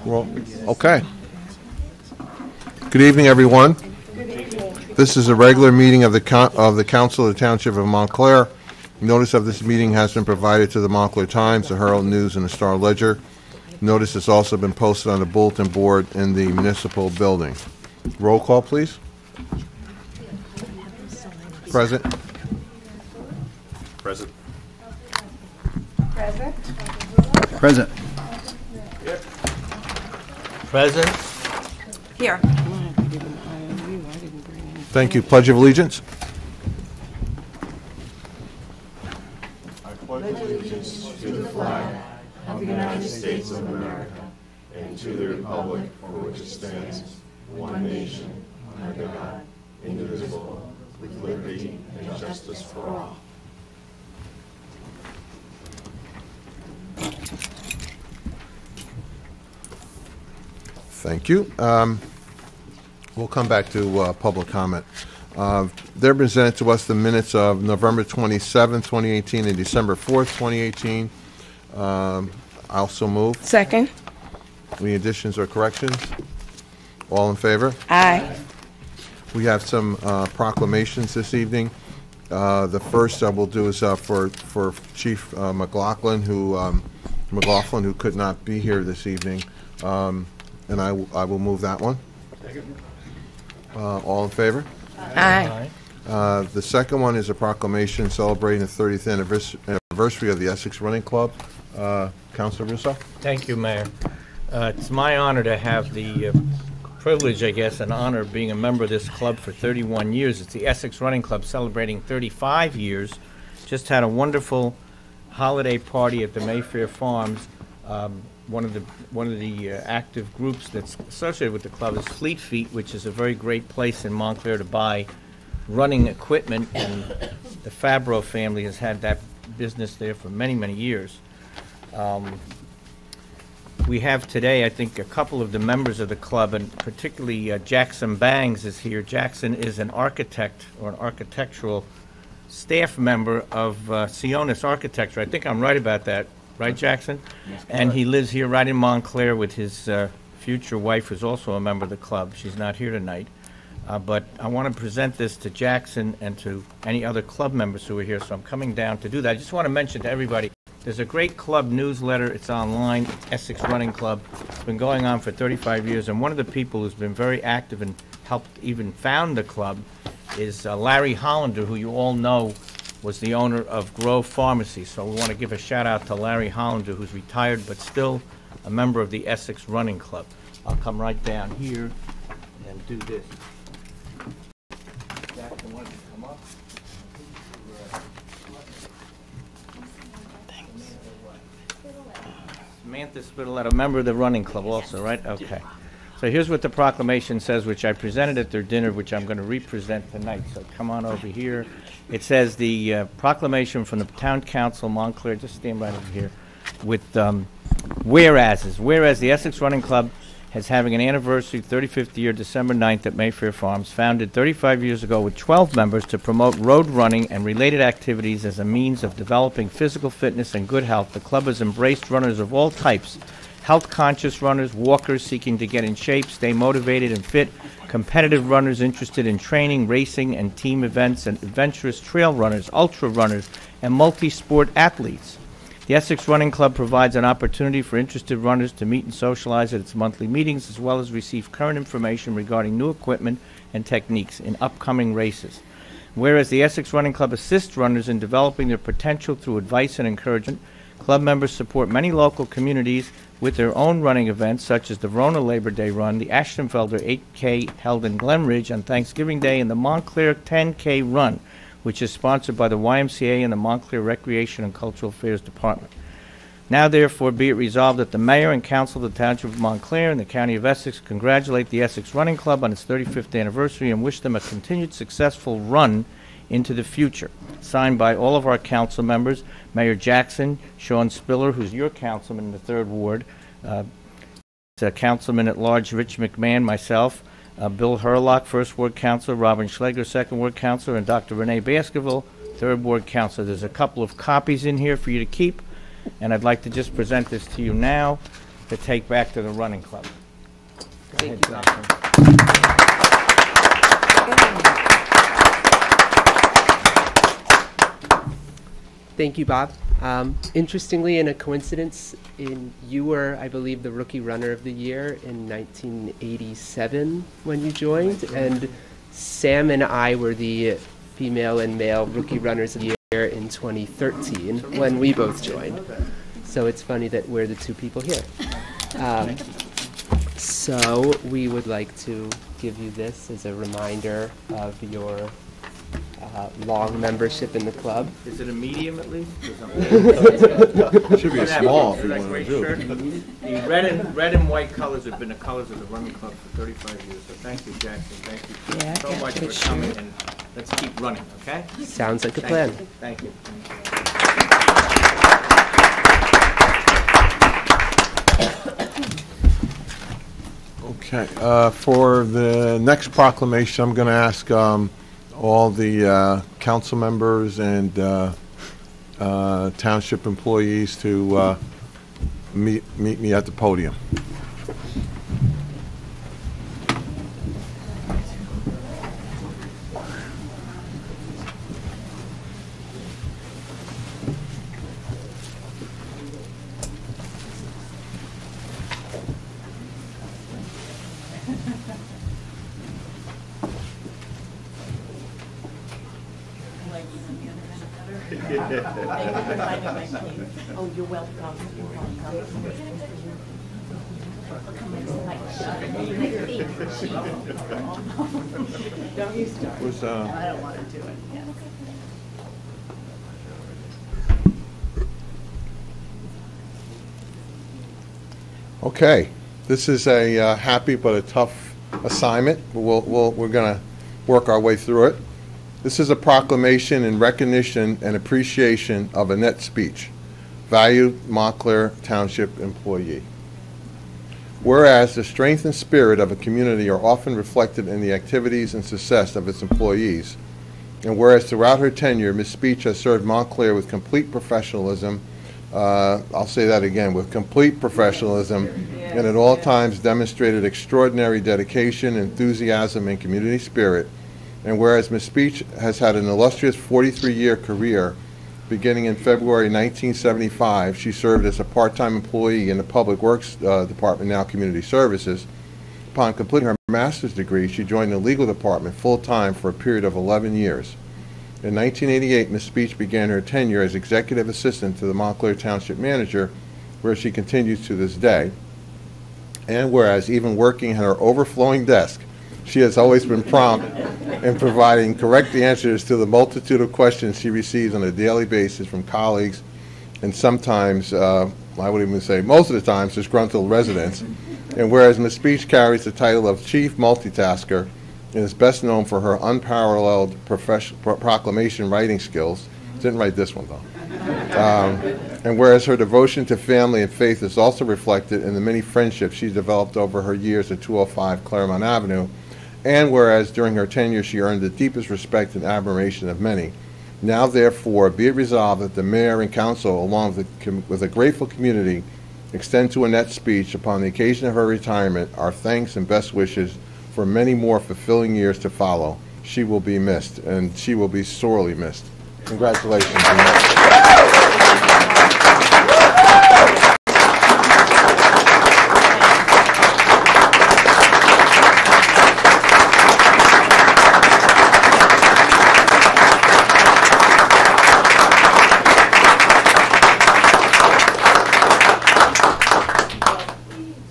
Well, okay. Good evening, everyone. This is a regular meeting of the Council of the Township of Montclair. Notice of this meeting has been provided to the Montclair Times, the Herald News, and the Star Ledger. Notice has also been posted on the bulletin board in the municipal building. Roll call, please. Present. Present. Present. Present. Present. Here. Thank you. Pledge of Allegiance. I pledge allegiance to the flag of the United States of America and to the republic for which it stands, one nation, under God, indivisible, with liberty and justice for all. Thank you. We'll come back to public comment. They're presented to us the minutes of November 27, 2018 and December 4th, 2018. I also move. Second. Any additions or corrections? All in favor? Aye. We have some proclamations this evening. The first I will do is for Chief McLoughlin, who could not be here this evening, and I will move that one. All in favor? Aye. The second one is a proclamation celebrating the 30th anniversary of the Essex Running Club. Councilor Russo? Thank you, Mayor. It's my honor to have the privilege, I guess, and honor of being a member of this club for 31 years. It's the Essex Running Club celebrating 35 years. Just had a wonderful holiday party at the Mayfair Farms. One of the active groups that's associated with the club is Fleet Feet, which is a very great place in Montclair to buy running equipment, and the Fabro family has had that business there for many, many years. We have today, I think, a couple of the members of the club, and particularly Jackson Bangs is here. Jackson is an architect or an architectural staff member of Sionis Architecture. I think I'm right about that. Right, Jackson? And he lives here right in Montclair with his future wife, who's also a member of the club. She's not here tonight. But I want to present this to Jackson and to any other club members who are here, so I'm coming down to do that. I just want to mention to everybody, there's a great club newsletter. It's online, Essex Running Club. It's been going on for 35 years, and one of the people who's been very active and helped even found the club is Larry Hollander, who you all know was the owner of Grove Pharmacy. So we want to give a shout out to Larry Hollander, who's retired but still a member of the Essex Running Club. I'll come right down here and do this. Jackson, why don't you come up? Thanks. Samantha Spitalet, a member of the running club also, right? Okay. So here's what the proclamation says, which I presented at their dinner, which I'm going to represent tonight. So come on over here. It says the proclamation from the Town Council, Montclair, just stand right over here, with whereases. Whereas the Essex Running Club is having an anniversary, 35th year, December 9th at Mayfair Farms, founded 35 years ago with 12 members to promote road running and related activities as a means of developing physical fitness and good health. The club has embraced runners of all types, health-conscious runners, walkers seeking to get in shape, stay motivated and fit, competitive runners interested in training, racing, and team events, and adventurous trail runners, ultra runners, and multi-sport athletes. The Essex Running Club provides an opportunity for interested runners to meet and socialize at its monthly meetings, as well as receive current information regarding new equipment and techniques in upcoming races. Whereas the Essex Running Club assists runners in developing their potential through advice and encouragement, club members support many local communities with their own running events, such as the Verona Labor Day Run, the Ashtonfelder 8K held in Glen Ridge on Thanksgiving Day, and the Montclair 10K Run, which is sponsored by the YMCA and the Montclair Recreation and Cultural Affairs Department. Now, therefore, be it resolved that the Mayor and Council of the Township of Montclair and the County of Essex congratulate the Essex Running Club on its 35th anniversary and wish them a continued successful run into the future. Signed by all of our council members, Mayor Jackson, Sean Spiller, who's your councilman in the 3rd Ward, Councilman at Large Rich McMahon, myself, Bill Herlock, 1st Ward Councilor, Robin Schlegler, 2nd Ward Councilor, and Dr. Renee Baskerville, 3rd Ward Councilor. There's a couple of copies in here for you to keep. And I'd like to just present this to you now to take back to the running club. Go ahead, Jocelyn. Thank you, Bob. Interestingly, in a coincidence, you were, I believe, the rookie runner of the year in 1987 when you joined, and Sam and I were the female and male rookie runners of the year in 2013 when we both joined. So it's funny that we're the two people here. So we would like to give you this as a reminder of your long membership in the club. Is it a medium at least? Should be a small if you That want great to do shirt. it. The red and white colors have been the colors of the running club for 35 years. So thank you, Jackson. Thank you Yeah, I so got much your for coming, and let's keep running, okay? Sounds like a plan. Thank you. Okay, for the next proclamation, I'm going to ask all the council members and township employees to meet me at the podium. Oh, you're welcome. You're welcome. Don't you start. I don't want to do it. Yes. Okay, this is a happy but a tough assignment. We're going to work our way through it. This is a proclamation in recognition and appreciation of Annette Speach, valued Montclair Township employee. Whereas the strength and spirit of a community are often reflected in the activities and success of its employees, and whereas throughout her tenure, Ms. Speach has served Montclair with complete professionalism, I'll say that again, with complete professionalism, and at all times demonstrated extraordinary dedication, enthusiasm, and community spirit. And whereas Ms. Speach has had an illustrious 43-year career, beginning in February 1975, she served as a part-time employee in the Public Works Department, now Community Services. Upon completing her master's degree, she joined the legal department full-time for a period of 11 years. In 1988, Ms. Speach began her tenure as executive assistant to the Montclair Township manager, where she continues to this day. And whereas even working at her overflowing desk, she has always been prompt in providing correct answers to the multitude of questions she receives on a daily basis from colleagues and sometimes, I would even say most of the time, disgruntled residents. And whereas Ms. Speach carries the title of Chief Multitasker and is best known for her unparalleled proclamation writing skills, didn't write this one though. And whereas her devotion to family and faith is also reflected in the many friendships she's developed over her years at 205 Claremont Avenue, and whereas during her tenure she earned the deepest respect and admiration of many. Now therefore be it resolved that the mayor and council, along with a grateful community, extend to Annette Speach upon the occasion of her retirement our thanks and best wishes for many more fulfilling years to follow. She will be missed, and she will be sorely missed. Congratulations, Annette.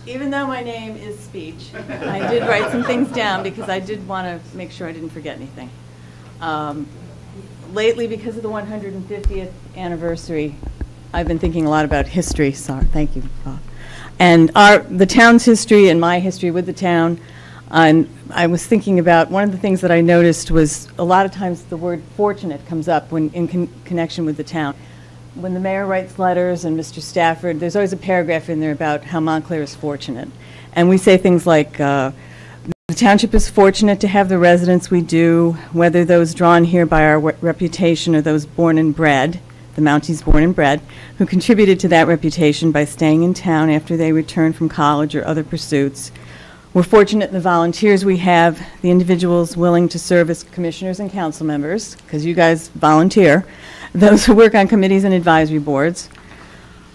Even though my name is Speech, I did write some things down because I did want to make sure I didn't forget anything. Lately, because of the 150th anniversary, I've been thinking a lot about history. Sorry, thank you, Bob. And the town's history and my history with the town. And I was thinking about one of the things that I noticed was a lot of times the word fortunate comes up when in connection with the town. When the mayor writes letters and Mr. Stafford, there's always a paragraph in there about how Montclair is fortunate. And we say things like, the township is fortunate to have the residents we do, whether those drawn here by our reputation or those born and bred. the Mounties born and bred, who contributed to that reputation by staying in town after they returned from college or other pursuits. We're fortunate in the volunteers we have, the individuals willing to serve as commissioners and council members, because you guys volunteer, those who work on committees and advisory boards.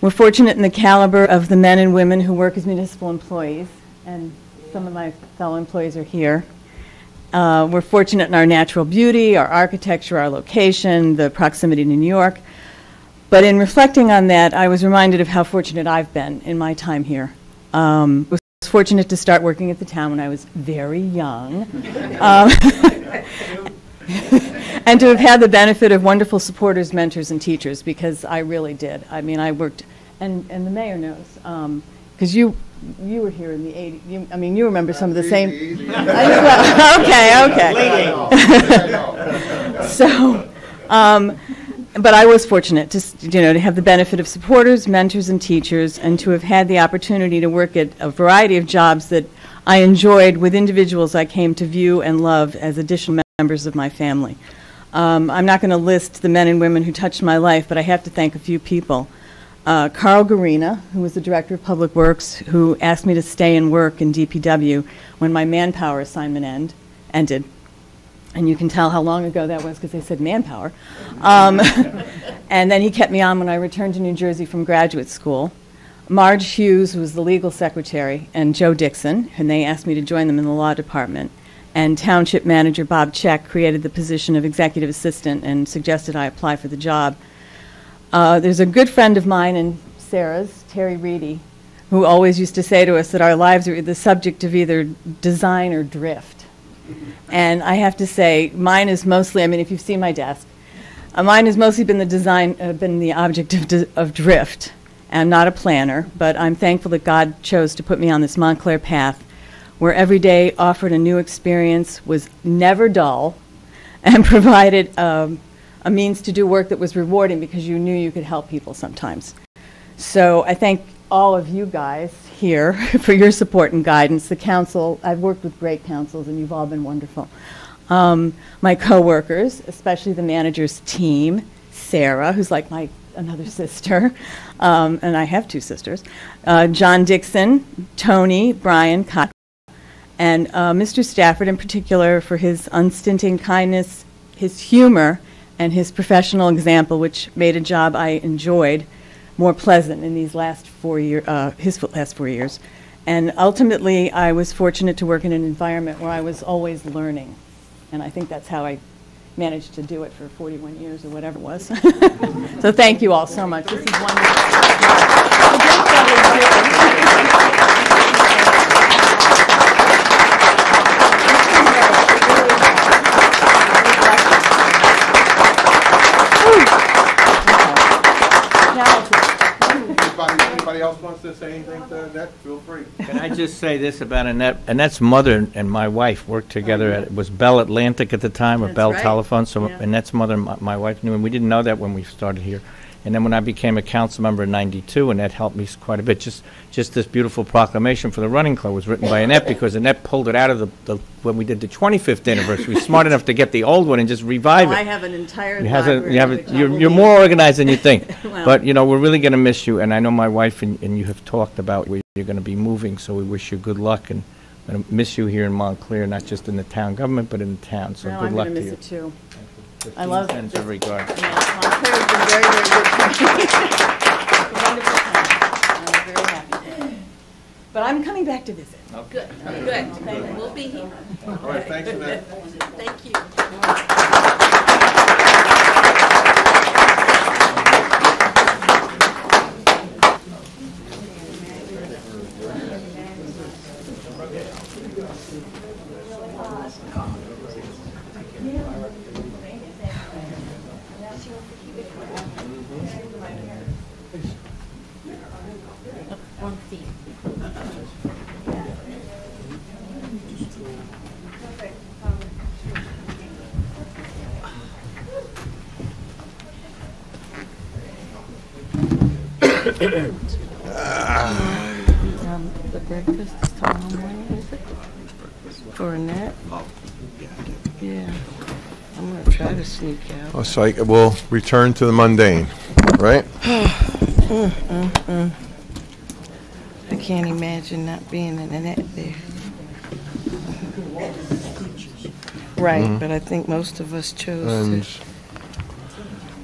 We're fortunate in the caliber of the men and women who work as municipal employees, and some of my fellow employees are here. We're fortunate in our natural beauty, our architecture, our location, the proximity to New York. But in reflecting on that, I was reminded of how fortunate I've been in my time here. Was fortunate to start working at the town when I was very young. And to have had the benefit of wonderful supporters, mentors, and teachers, because I really did. I mean, I worked, and the mayor knows, because you were here in the 80s. I mean, you remember some of the same. Okay. So, but I was fortunate to have the benefit of supporters, mentors, and teachers, and to have had the opportunity to work at a variety of jobs that I enjoyed with individuals I came to view and love as additional members of my family. I'm not going to list the men and women who touched my life, but I have to thank a few people. Carl Garina, who was the Director of Public Works, who asked me to stay and work in DPW when my manpower assignment ended. And you can tell how long ago that was because they said manpower. And then he kept me on when I returned to New Jersey from graduate school. Marge Hughes was the legal secretary, and Joe Dixon, and they asked me to join them in the law department. And Township Manager Bob Check created the position of executive assistant and suggested I apply for the job. There's a good friend of mine and Sarah's, Terry Reedy, who always used to say to us that our lives are the subject of either design or drift. And I have to say, mine is mostly, I mean, if you've seen my desk, mine has mostly been the design, been the object of drift. I'm not a planner, but I'm thankful that God chose to put me on this Montclair path, where every day offered a new experience, was never dull, and provided a means to do work that was rewarding because you knew you could help people sometimes. So I thank all of you guys here for your support and guidance. The council, I've worked with great councils and you've all been wonderful. My co-workers, especially the manager's team, Sarah, who's like another sister, and I have two sisters, John Dixon, Tony, Brian, Cott, and Mr. Stafford in particular for his unstinting kindness, his humor, and his professional example, which made a job I enjoyed more pleasant in these last 4 years, his last 4 years. And ultimately, I was fortunate to work in an environment where I was always learning. And I think that's how I managed to do it for 41 years or whatever it was. So thank you all so much. This is wonderful. Anybody else wants to say anything to Annette, feel free. Can I just say this about Annette? Annette's mother and my wife worked together at, it was Bell Atlantic at the time, or That's Bell right. Telephone, so Yeah. Annette's mother and my wife knew, and we didn't know that when we started here. And then when I became a council member in '92, Annette helped me quite a bit. Just this beautiful proclamation for the running club was written by Annette because Annette pulled it out of the when we did the 25th anniversary. Smart enough to get the old one and just revive it. I have an entire You you're more organized than you think. Well. But, you know, we're really going to miss you, and I know my wife and you have talked about where you're going to be moving, so we wish you good luck, and I'm going to miss you here in Montclair, not just in the town government, but in the town, so No, good I'm luck going to to you. miss it too. The I love team sends this. her regards. Yeah, Montclair has been very, very good to me. It's a wonderful town. I'm very happy. But I'm coming back to visit. Good, good. We'll be here. All right, thanks, Annette. Thank you. The breakfast is tomorrow morning, is it? For Annette? Yeah. I'm gonna try to sneak out. Oh, so we'll return to the mundane. right? I can't imagine not being an Annette there. Right, but I think most of us chose And to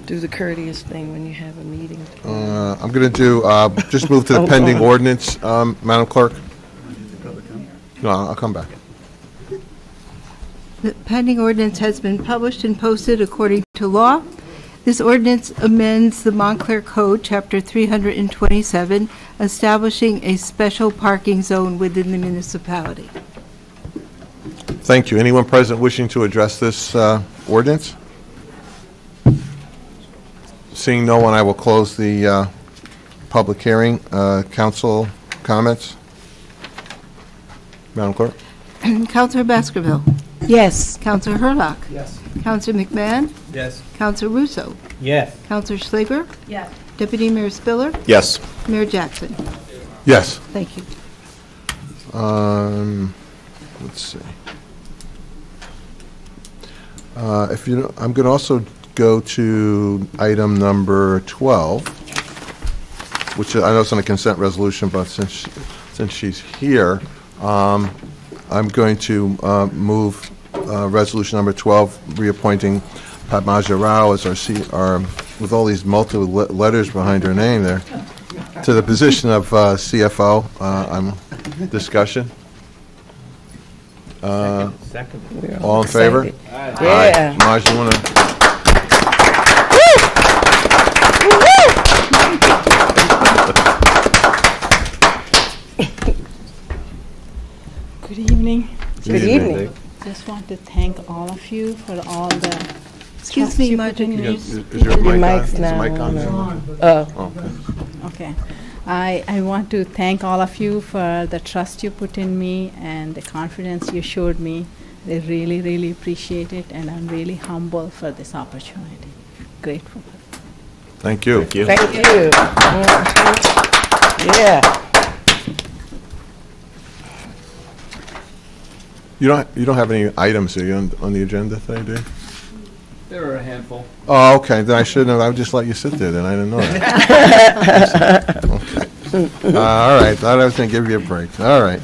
do the courteous thing when you have a meeting. I'm going to do, just move to the pending ordinance, Madam Clerk. No, I'll come back. The pending ordinance has been published and posted according to law. This ordinance amends the Montclair Code, Chapter 327, establishing a special parking zone within the municipality. Thank you. Anyone present wishing to address this ordinance? Seeing no one, I will close the public hearing. Council comments? Madam Clerk? Councilor Baskerville. Yes. Councilor Hurlock. Yes. Councilor McMahon. Yes. Councilor Russo. Yes. Councilor Schlager. Yes. Deputy Mayor Spiller. Yes. Mayor Jackson. Yes. Thank you. Let's see. If you, I'm going to also go to item number 12, which I know it's on a consent resolution, but since she's here, I'm going to move resolution number 12, reappointing Padmaja Rao as our with all these multiple letters behind her name there, to the position of CFO. Discussion. Second. All in favor? Yeah. Maj, you want to? Good evening. Good evening. Just want to thank all of you for all the Excuse trust me, you Maj. put in me. Is your mic on? mic's Is the not mic on? Oh. Okay. I want to thank all of you for the trust you put in me and the confidence you showed me. I really, really appreciate it, and I'm really humble for this opportunity. Grateful. Thank you. Thank you. Thank you. Mhm. Yeah. You don't have any items here on the agenda today, do you? There are a handful. Oh, okay. Then I shouldn't have. I would just let you sit there. Then I didn't know that. Okay. All right. Thought I was going to give you a break. All right.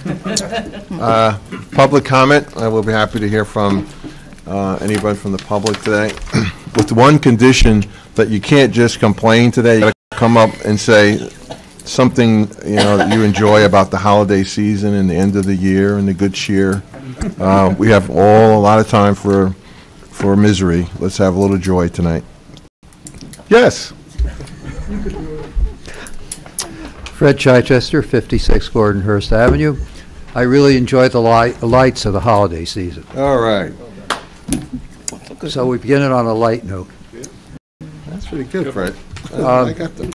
Public comment. I will be happy to hear from anyone from the public today. With one condition, that you can't just complain today. You got to come up and say something that you enjoy about the holiday season and the end of the year and the good cheer. We have a lot of time for misery. Let's have a little joy tonight. Yes. Fred Chichester, 56 Gordonhurst Avenue. I really enjoy the lights of the holiday season. All right. So we begin it on a light note. That's pretty good, Fred. I got them.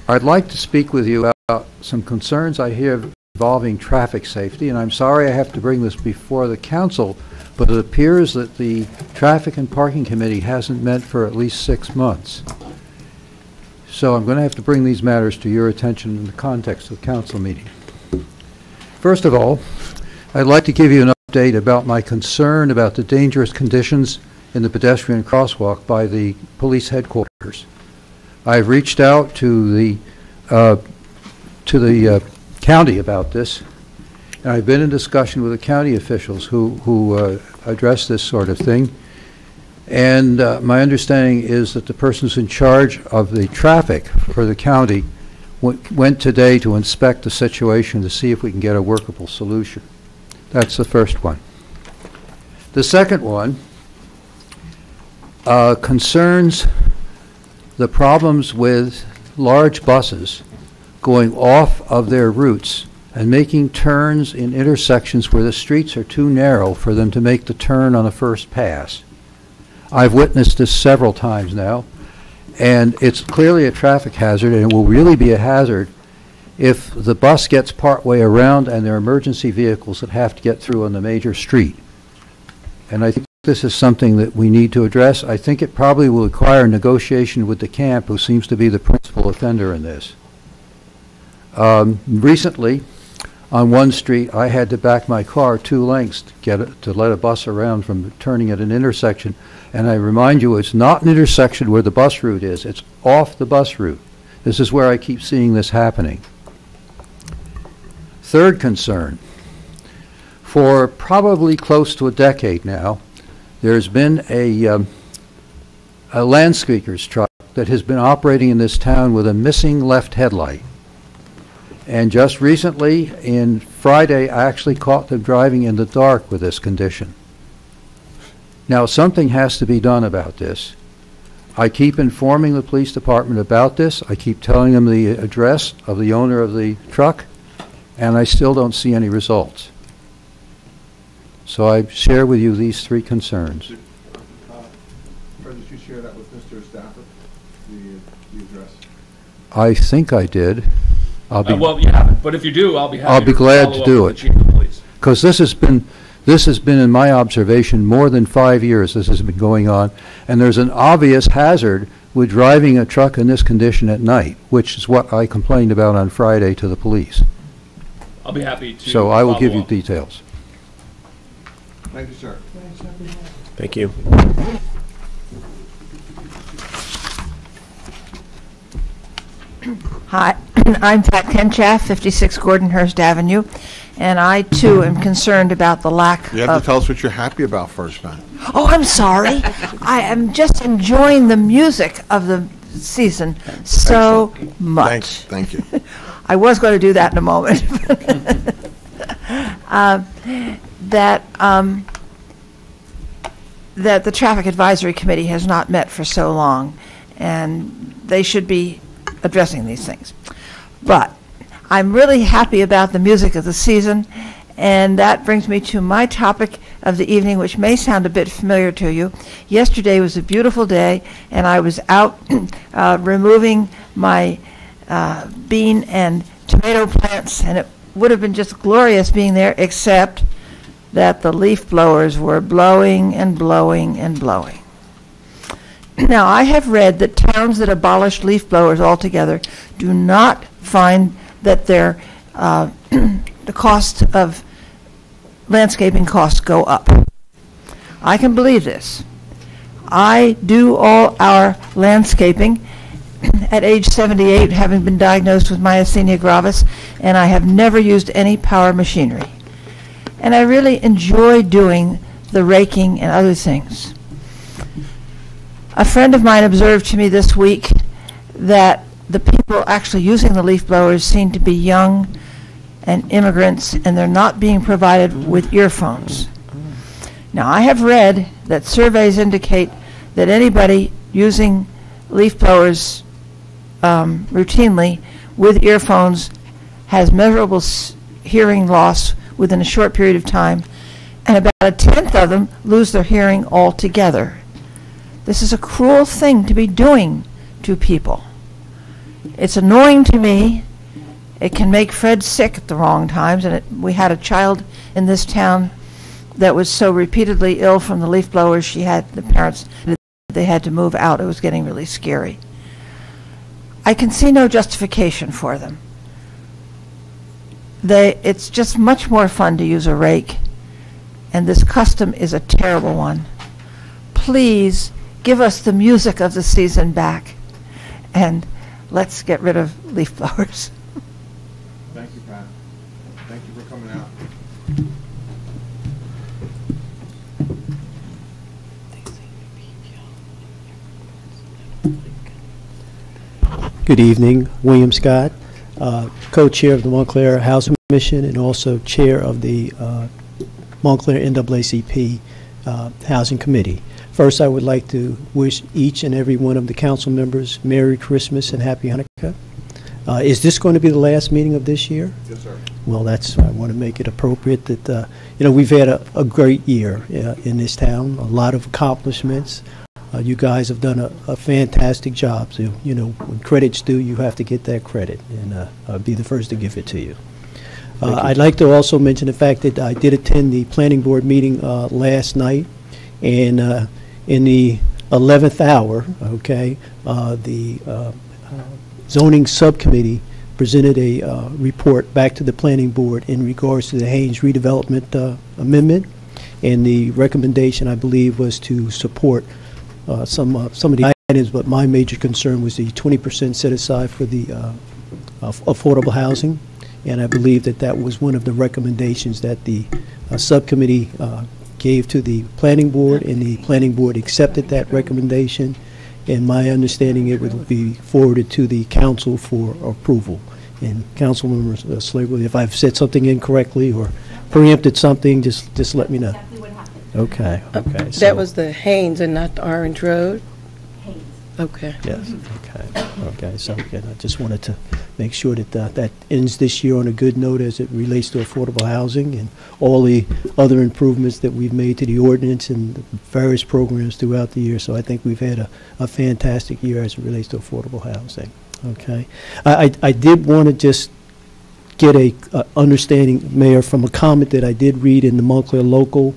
I'd like to speak with you about some concerns I hear involving traffic safety, and I'm sorry I have to bring this before the council, but it appears that the Traffic and Parking Committee hasn't met for at least 6 months. So I'm going to have to bring these matters to your attention in the context of the council meeting. First of all, I'd like to give you an update about my concern about the dangerous conditions in the pedestrian crosswalk by the police headquarters. I've reached out to the county about this, and I've been in discussion with the county officials who address this sort of thing. And my understanding is that the persons in charge of the traffic for the county went today to inspect the situation to see if we can get a workable solution. That's the first one. The second one concerns the problems with large buses going off of their routes and making turns in intersections where the streets are too narrow for them to make the turn on the first pass. I've witnessed this several times now, and it's clearly a traffic hazard, and it will really be a hazard if the bus gets partway around and there are emergency vehicles that have to get through on the major street. And I think this is something that we need to address. I think it probably will require negotiation with the camp, who seems to be the principal offender in this. Recently, On one street, I had to back my car 2 lengths to let a bus around from turning at an intersection. And I remind you, it's not an intersection where the bus route is. It's off the bus route. This is where I keep seeing this happening. Third concern. For probably close to a decade now, there's been a landscaper's truck that has been operating in this town with a missing left headlight. And just recently, in Friday, I actually caught them driving in the dark with this condition. Now, something has to be done about this. I keep informing the police department about this. I keep telling them the address of the owner of the truck, and I still don't see any results. So I share with you these 3 concerns. Did you share that with Mr. Stafford, the address? I think I did. Well, you haven't, but if you do, I'll be happy. I'll be glad to do it. Chief of Police. Because this has been, in my observation, more than 5 years this has been going on, and there's an obvious hazard with driving a truck in this condition at night, which is what I complained about on Friday to the police. I'll be happy to. So I will give you follow up. details. Thank you, sir. Thank you. Hi, I'm Pat Kenchaff, 56 Gordonhurst Avenue, and I too am concerned about the lack You have of... to tell us what you're happy about first, man. Oh, I'm sorry. I am just enjoying the music of the season so much. Thank you. I was going to do that in a moment. That the Traffic Advisory Committee has not met for so long, and they should be addressing these things. But I'm really happy about the music of the season, and that brings me to my topic of the evening, which may sound a bit familiar to you. Yesterday was a beautiful day, and I was out removing my bean and tomato plants, and it would have been just glorious being there, except that the leaf blowers were blowing and blowing and blowing. Now, I have read that towns that abolish leaf blowers altogether do not find that their the cost of landscaping costs go up. I can believe this. I do all our landscaping at age 78, having been diagnosed with myasthenia gravis, and I have never used any power machinery. And I really enjoy doing the raking and other things. A friend of mine observed to me this week that the people actually using the leaf blowers seem to be young and immigrants, and they're not being provided with earphones. Now, I have read that surveys indicate that anybody using leaf blowers routinely with earphones has measurable hearing loss within a short period of time, and about 1/10 of them lose their hearing altogether. This is a cruel thing to be doing to people. It's annoying to me. It can make Fred sick at the wrong times, and we had a child in this town that was so repeatedly ill from the leaf blowers, the parents, they had to move out. It was getting really scary. I can see no justification for them. It's just much more fun to use a rake, and this custom is a terrible one. Please give us the music of the season back, and let's get rid of leaf blowers. Thank you, Pat. Thank you for coming out. Good evening, William Scott, co-chair of the Montclair Housing Commission and also chair of the Montclair NAACP Housing Committee. First, I would like to wish each and every one of the council members Merry Christmas and Happy Hanukkah. Is this going to be the last meeting of this year? Yes, sir. Well, I want to make it appropriate that, we've had a great year in this town, a lot of accomplishments. You guys have done a fantastic job. So, when credit's due, you have to get that credit, and I'll be the first to give it to you. I'd like to also mention the fact that I did attend the planning board meeting last night, and in the 11th hour, the zoning subcommittee presented a report back to the planning board in regards to the Haynes redevelopment amendment, and the recommendation, I believe, was to support some of the items, but my major concern was the 20% set aside for the affordable housing, and I believe that that was one of the recommendations that the subcommittee gave to the planning board, and the planning board accepted that recommendation, and my understanding it would be forwarded to the council for approval. And Councilmember Slagley, if I've said something incorrectly or preempted something, just let me know. Exactly what happened. Okay, okay. So, That was the Haynes and not the Orange Road? Haynes. Okay. yes, okay. So again, I just wanted to make sure that that ends this year on a good note as it relates to affordable housing and all the other improvements that we've made to the ordinance and the various programs throughout the year. So I think we've had a fantastic year as it relates to affordable housing. Okay. I did want to just get a understanding, Mayor, from a comment that I did read in the Montclair Local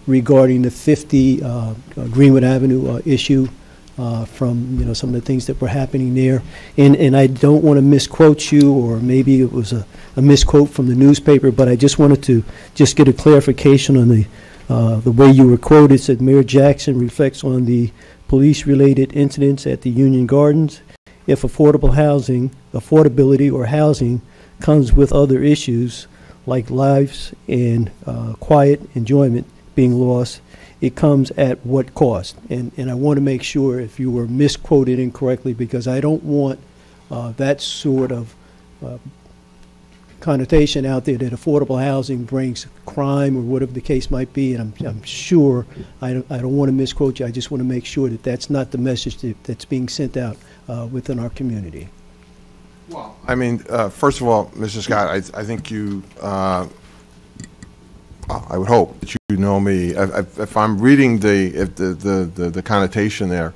regarding the 50 Greenwood Avenue issue from some of the things that were happening there. And I don't want to misquote you, or maybe it was a misquote from the newspaper, but I just wanted to just get a clarification on the way you were quoted. It said, Mayor Jackson reflects on the police-related incidents at the Union Gardens. If affordability or housing comes with other issues like lives and quiet enjoyment being lost, it comes at what cost? And I want to make sure if you were misquoted incorrectly, because I don't want that sort of connotation out there that affordable housing brings crime or whatever the case might be. And I'm sure I don't want to misquote you. I just want to make sure that that's not the message that's being sent out within our community. Well, I mean, first of all, Mr. Scott, I think you, I would hope that you know me. If I'm reading the connotation there,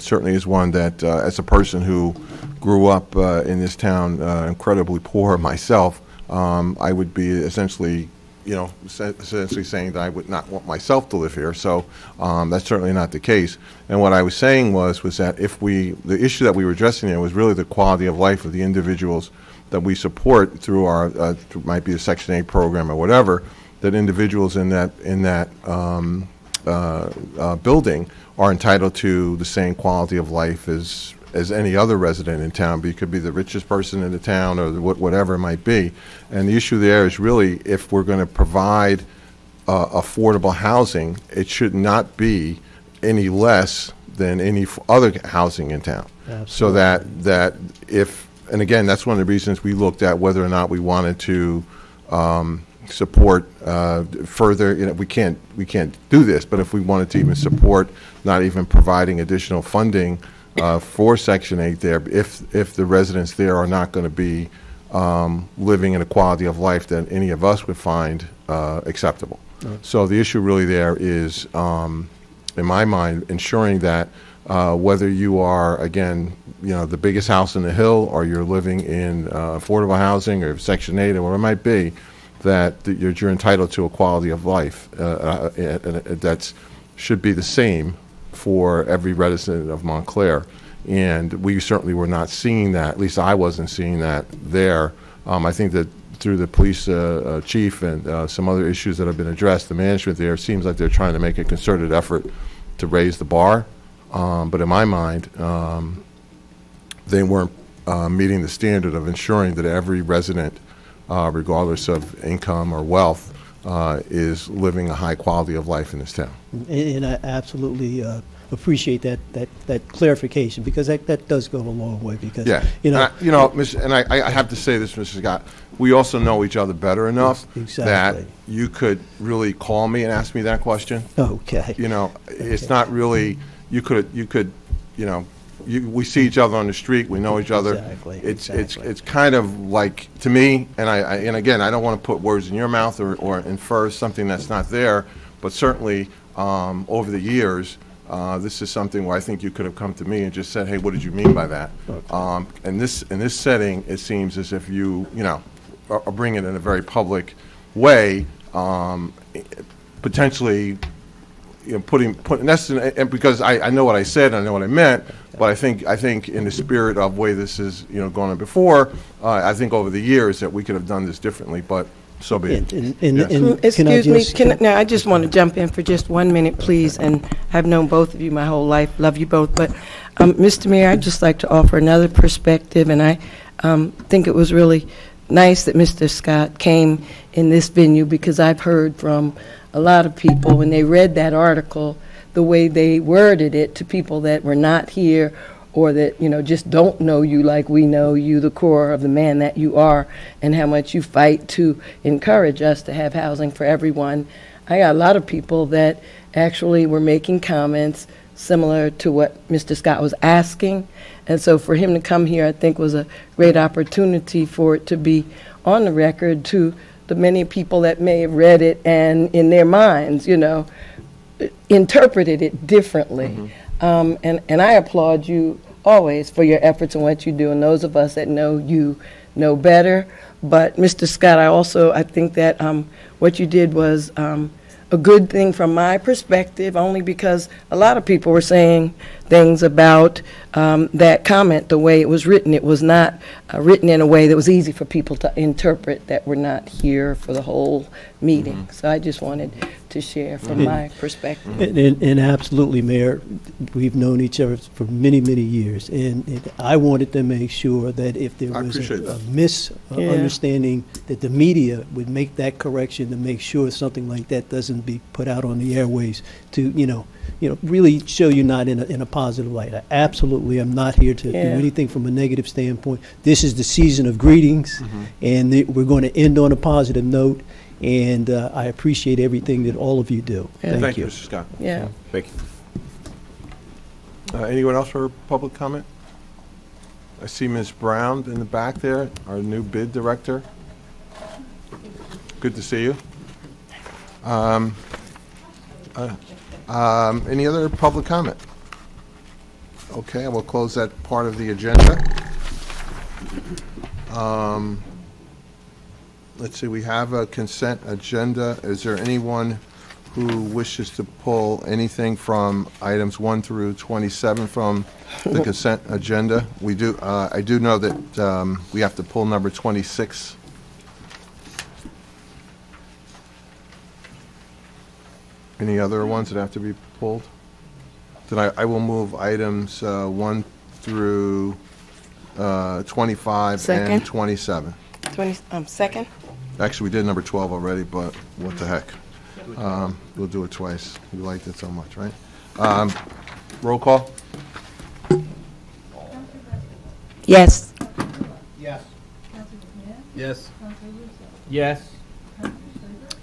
certainly is one that, as a person who grew up in this town, incredibly poor myself, I would be essentially, essentially saying that I would not want myself to live here. So that's certainly not the case. And what I was saying was that the issue that we were addressing there was really the quality of life of the individuals that we support through our, might be a Section 8 program or whatever, that individuals in that building are entitled to the same quality of life as any other resident in town. But you could be the richest person in the town or whatever it might be. And the issue there is really, if we're going to provide affordable housing, it should not be any less than any other housing in town. Absolutely. So that if, and again, that's one of the reasons we looked at whether or not we wanted to support further. We can't do this, but if we wanted to even support not even providing additional funding for Section 8 there, if the residents there are not going to be living in a quality of life that any of us would find acceptable. Right. So the issue really there is, in my mind, ensuring that whether you are, again, the biggest house in the hill, or you're living in affordable housing or Section 8 or whatever it might be, that you're entitled to a quality of life that should be the same for every resident of Montclair. And we certainly were not seeing that, at least I wasn't seeing that there. I think that through the police chief and some other issues that have been addressed, the management there seems like they're trying to make a concerted effort to raise the bar. But in my mind, they weren't meeting the standard of ensuring that every resident, regardless of income or wealth, is living a high quality of life in this town. And I absolutely appreciate that clarification, because that does go a long way. Because yeah, I have to say this, Mr. Scott, we also know each other better enough that you could really call me and ask me that question. Okay. It's not really, we see each other on the street, we know each other. Exactly. It's kind of like, to me, and again, I don't want to put words in your mouth or infer something that's not there, but certainly over the years, this is something where I think you could have come to me and just said, hey, what did you mean by that? Okay. In this setting, it seems as if you are bringing it in a very public way, potentially putting that's and because I know what I said, I know what I meant, but I think in the spirit of the way this is going on before, I think over the years that we could have done this differently, but so be it. Excuse me, now I just want to jump in for just 1 minute, please, and I've known both of you my whole life, love you both, but Mr. Mayor, I'd just like to offer another perspective, and I think it was really nice that Mr. Scott came in this venue, because I've heard from a lot of people when they read that article, the way they worded it to people that were not here or that, just don't know you like we know you, the core of the man that you are, and how much you fight to encourage us to have housing for everyone. I got a lot of people that actually were making comments similar to what Mr. Scott was asking. And so for him to come here, I think was a great opportunity for it to be on the record to the many people that may have read it and in their minds, interpreted it differently. And I applaud you always for your efforts and what you do, and those of us that know you know better. But Mr. Scott, I think that what you did was a good thing from my perspective, only because a lot of people were saying things about that comment, the way it was written. It was not written in a way that was easy for people to interpret that we're not here for the whole meeting. So I just wanted to share from my perspective. And absolutely, Mayor, we've known each other for many, many years, and I wanted to make sure that if there was a misunderstanding, that the media would make that correction to make sure something like that doesn't be put out on the airways to, really show you not in a positive light. I absolutely am not here to do anything from a negative standpoint. This is the season of greetings, and we're going to end on a positive note. And I appreciate everything that all of you do. Thank you, Mr. Scott. Yeah. Thank you. Anyone else for public comment? I see Ms. Brown in the back there, our new bid director. Good to see you. Any other public comment? Okay, I will close that part of the agenda. Let's see, we have a consent agenda. Is there anyone who wishes to pull anything from items 1 through 27 from the consent agenda? We do. I do know that we have to pull number 26. Any other ones that have to be pulled? Then I will move items 1 through 25 Second. and 27. Second? Actually, we did number 12 already, but what the heck. We'll do it twice. We liked it so much, right? Roll call? Yes. Yes. Yes.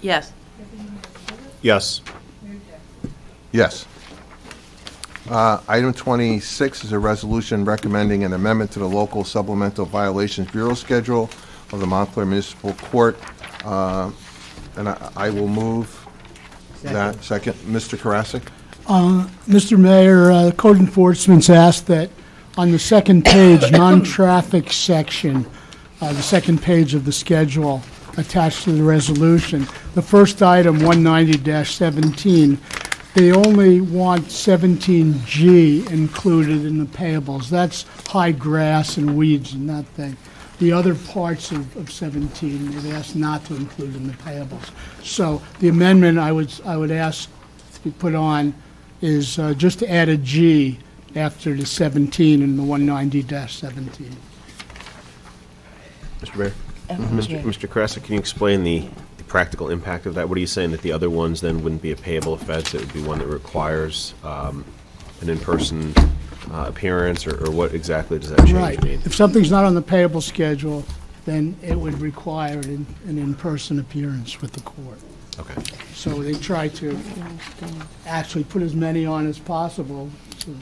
Yes. Yes. Yes. Item 26 is a resolution recommending an amendment to the local supplemental violations bureau schedule of the Montclair Municipal Court. And I will move that. Second. Mr. Karasik? Mr. Mayor, Code Enforcement's asked that on the second page, non-traffic section, the second page of the schedule attached to the resolution, the first item, 190-17, they only want 17G included in the payables. That's high grass and weeds and that thing. The other parts of 17, they've asked not to include in the payables. So the amendment I would ask to be put on is just to add a G after the 17 in the 190-17. Mr. Mayor? Mr. Karasik, can you explain the practical impact of that? What are you saying, that the other ones then wouldn't be a payable offense? It would be one that requires an in-person appearance, or what exactly does that change mean? If something's not on the payable schedule, then it would require an in-person appearance with the court. Okay. So they try to actually put as many on as possible. So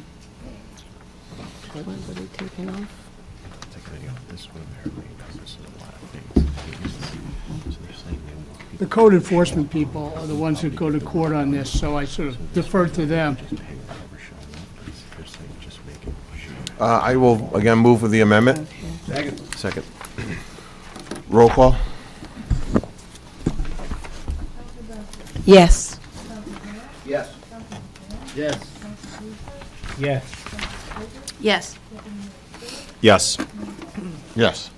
the code enforcement people are the ones who go to court on this, so I sort of defer to them. I will again move with the amendment. Second. Roll call? Yes. Yes. Yes. Yes. Yes. Yes. Yes.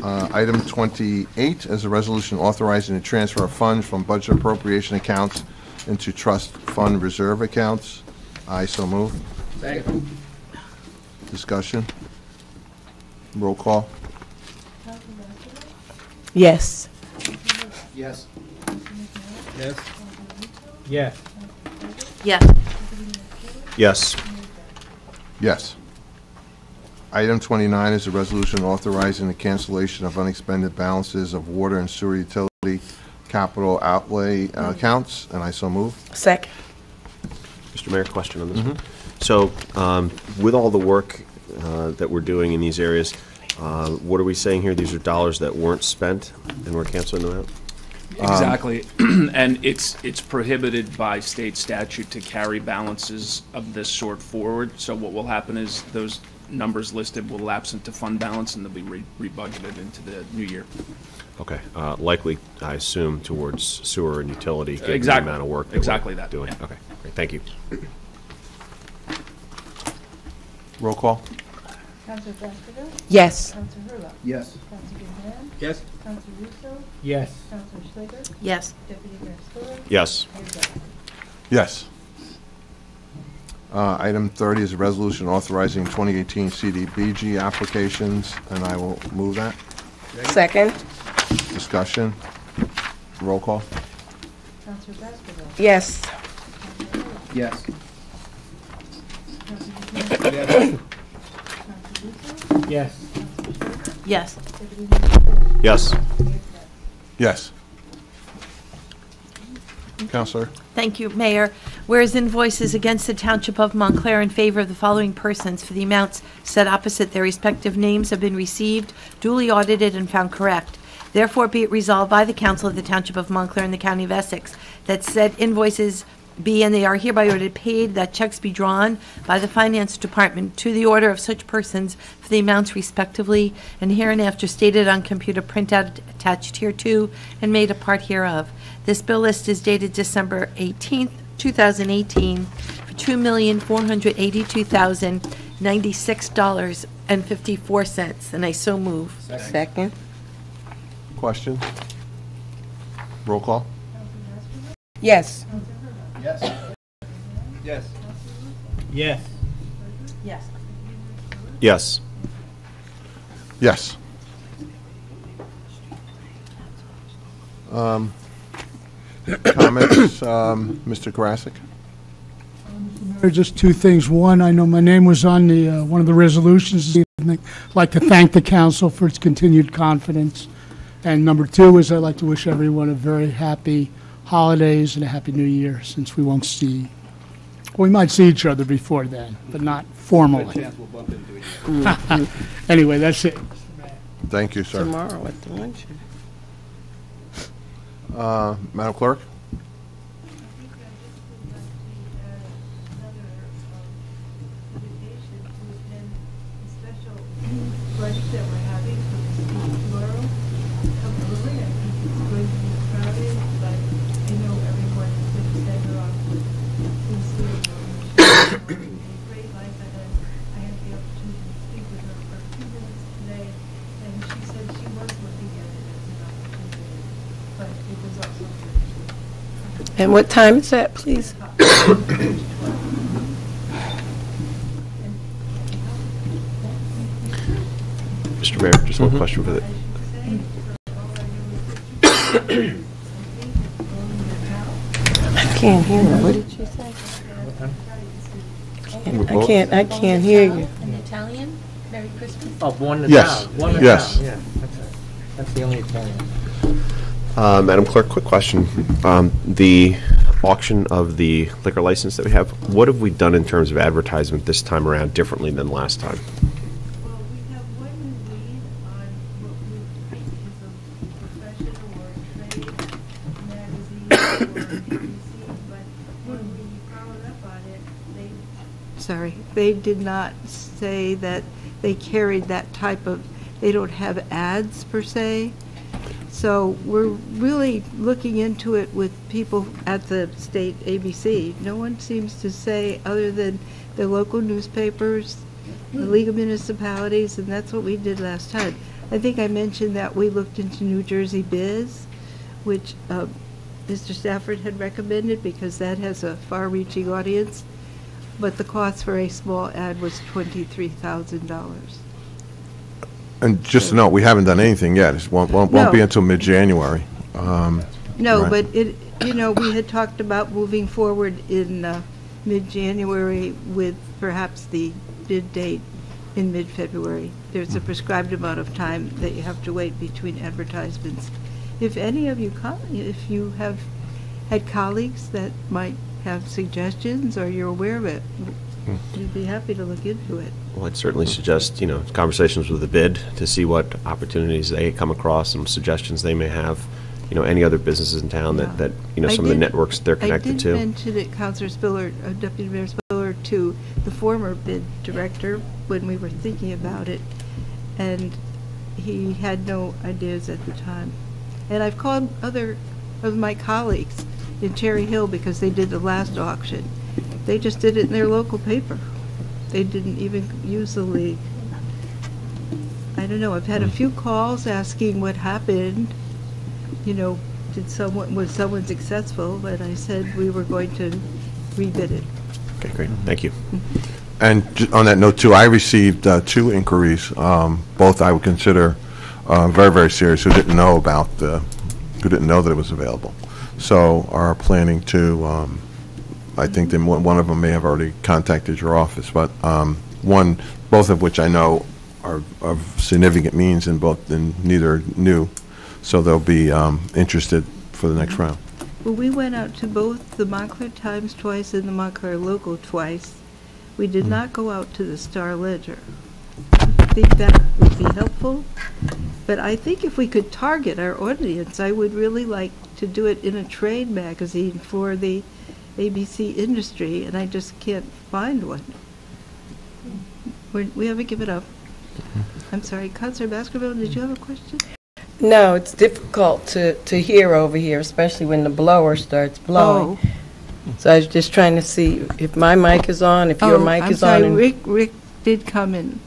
Item 28 is a resolution authorizing the transfer of funds from budget appropriation accounts into trust fund reserve accounts. I so move. Second. Discussion. Roll call. Yes. Yes. Yes. Yes. Yes. Yes. Yes. Item 29 is a resolution authorizing the cancellation of unexpended balances of water and sewer utility capital outlay accounts, and I so move. Second. Mr. Mayor, question on this one. So, with all the work that we're doing in these areas, what are we saying here? These are dollars that weren't spent, and we're canceling them out? Exactly. And it's prohibited by state statute to carry balances of this sort forward. So what will happen is those numbers listed will lapse into fund balance and they'll be rebudgeted into the new year. Okay. Likely, I assume, towards sewer and utility, given the Exactly. amount of work that Exactly we're that, doing. yeah. Okay, great. Thank you. Roll call. Councilor Baskerville? Yes. Councilor Hurlop? Yes. Councilor Gann? Yes. Councilor Russo? Yes. Councilor Schlager? Yes. Deputy Mayor Spiller? Yes. Mayor Duncan? Yes. Item 30 is a resolution authorizing 2018 CDBG applications, and I will move that. Second. Discussion. Roll call. Councilor Baskerville? Yes. Yes. Councilor Russo? Yes. Yes. Deputy Mayor Spiller? Yes. Mayor Duncan? Yes. Counselor. Thank you, Mayor. Whereas invoices against the Township of Montclair in favor of the following persons for the amounts set opposite their respective names have been received, duly audited, and found correct. Therefore, be it resolved by the Council of the Township of Montclair in the County of Essex that said invoices be and they are hereby ordered paid, that checks be drawn by the Finance Department to the order of such persons for the amounts respectively, and hereinafter stated on computer printout attached hereto and made a part hereof. This bill list is dated December 18th, 2018, for $2,482,096.54, and I so move. Second. Questions? Roll call. Yes. Yes. Yes. Yes. Yes. Yes. Yes. Comments, Mr. Karasik? There are just two things. One, I know my name was on the one of the resolutions this evening. I'd like to thank the council for its continued confidence. And number two is I'd like to wish everyone a very happy holidays and a happy new year, since we won't see, well, we might see each other before then, but not formally. Anyway, that's it. Thank you, sir. Tomorrow at the luncheon. Madam Clerk? Budget that we're having for the school tomorrow. Really, I think it's going to be crowded, but I know everyone is going to send her off with sincere great life, and then I had the opportunity to speak with her for a few minutes today, and she said she was looking at it as an opportunity, but it was also good. And what time is that, please? Mr. Mayor, just one question for the... I can't hear her. What did she say? I can't hear you. In Italian, Merry Christmas. Oh, one to Yes. town. One to Yes. town, yeah. That's the only Italian. Madam Clerk, quick question. The auction of the liquor license that we have, what have we done in terms of advertisement this time around differently than last time? Well, we have one new lead on what we think is a professional or trade magazine or ABC, but when we followed up on it, they did not say that they carried that type of, they don't have ads per se. So we're really looking into it with people at the state ABC. No one seems to say, other than the local newspapers, the League of Municipalities, and that's what we did last time. I think I mentioned that we looked into New Jersey Biz, which Mr. Stafford had recommended because that has a far-reaching audience, but the cost for a small ad was $23,000. And just to note, we haven't done anything yet. It won't be until mid-January. No, right. but we had talked about moving forward in mid-January with perhaps the bid date in mid-February. There's a prescribed amount of time that you have to wait between advertisements. If any of you, if you have had colleagues that might have suggestions or you're aware of it, we'd be happy to look into it. Well, I'd certainly suggest, conversations with the bid to see what opportunities they come across and suggestions they may have. Any other businesses in town that some of the networks that they're connected to. I did mention it, Councilor Spiller, Deputy Mayor Spiller, to the former bid director when we were thinking about it, and he had no ideas at the time. And I've called other of my colleagues in Cherry Hill because they did the last auction. They just did it in their local paper. They didn't even use the league. I don't know. I've had a few calls asking what happened. Was someone successful? But I said we were going to rebid it. Okay, great. Thank you. And on that note, too, I received 2 inquiries, both I would consider very, very serious, who didn't know that it was available. So are planning to, I think that one of them may have already contacted your office, but both of which I know are of significant means and neither are new. So they'll be interested for the next round. Well, we went out to both the Montclair Times twice and the Montclair Local twice. We did not go out to the Star Ledger. I think that would be helpful. But I think if we could target our audience, I would really like to do it in a trade magazine for the ABC industry, and I just can't find one. We haven't given up. I'm sorry, Councilor Baskerville, did you have a question? No, it's difficult to hear over here, especially when the blower starts blowing. Oh. So I was just trying to see if my mic is on, if your mic is on. I'm sorry, Rick did come in.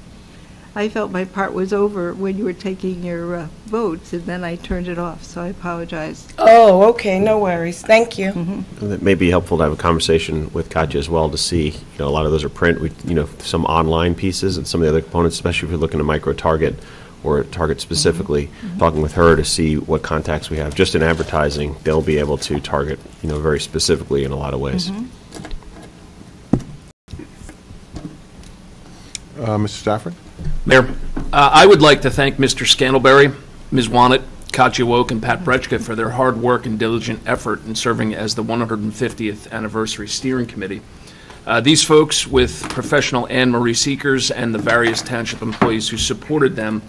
I felt my part was over when you were taking your votes, and then I turned it off, so I apologize. Oh, okay, no worries. Thank you. Mm-hmm. It may be helpful to have a conversation with Katya as well to see, a lot of those are print, some online pieces and some of the other components, especially if you're looking to micro-target or target specifically, talking with her to see what contacts we have. Just in advertising, they'll be able to target, very specifically in a lot of ways. Mr. Stafford? Mayor, I would like to thank Mr. Scantlebury, Ms. Wannett, Katya Woke, and Pat Brechka for their hard work and diligent effort in serving as the 150th Anniversary Steering Committee. These folks, with professional Anne Marie Seekers and the various township employees who supported them,